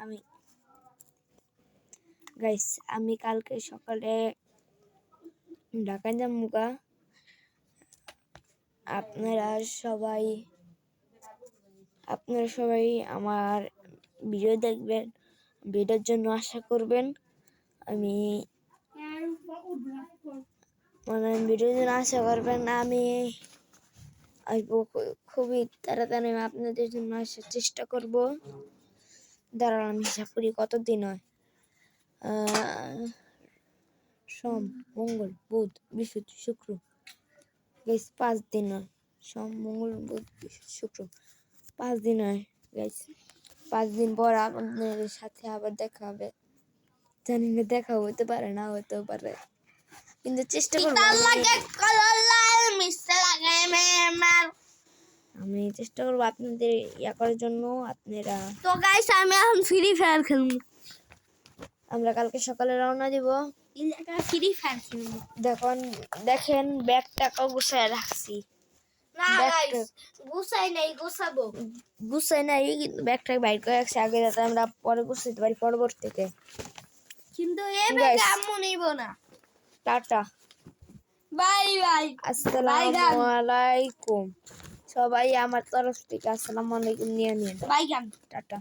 আমি গাইস আমি কালকে সকালে ঢাকায় যামুগা। আপনারা সবাই আমার ভিডিও দেখবেন, ভিডিওর জন্য আশা করবেন। আমি ভিডিওর জন্য আশা করবেন। আমি আসবো খুবই তাড়াতাড়ি, আপনাদের জন্য আসার চেষ্টা করব। দাঁড়ান আমি হিসাব করি কতদিন হয়। সোম, মঙ্গল, বুধ, বৃহস্পতি, শুক্র, 5 দিন হয়। সোম, মঙ্গল, বুধ, বৃহস্পতি, শুক্র, 5 দিন হয় গাইস। 5 দিন পর আপনাদের সাথে আবার দেখা হবে। জানি না দেখা হতে পারে, না হতেও পারে, কিন্তু চেষ্টা করবো। আমি চেষ্টা করবো আপনাদের ইয়া করার জন্য। আপনারা তো গাইস আমি এখন ফ্রি ফায়ার খেলবো। আমরা কালকে সকালে রওনা দিব। ফ্রি ফায়ার খেলবো। দেখেন ব্যাগটাকে গুছায় রাখছি। না গাইস গুছাই নাই, গুছাবো। গুছাই নাই, কিন্তু ব্যাগটাকে বাইর করে রাখছি আগে, যাতে আমরা পরে গুছাইতে পারি পরবর্তীতে। কিন্তু এই ব্যাগ আম্মু নিব না। টাটা, বাই বাই, আসসালামু আলাইকুম। সবাই আমার তরফ থেকে আসসালামু আলাইকুম নিয়ে নিন। বাই গান, টাটা।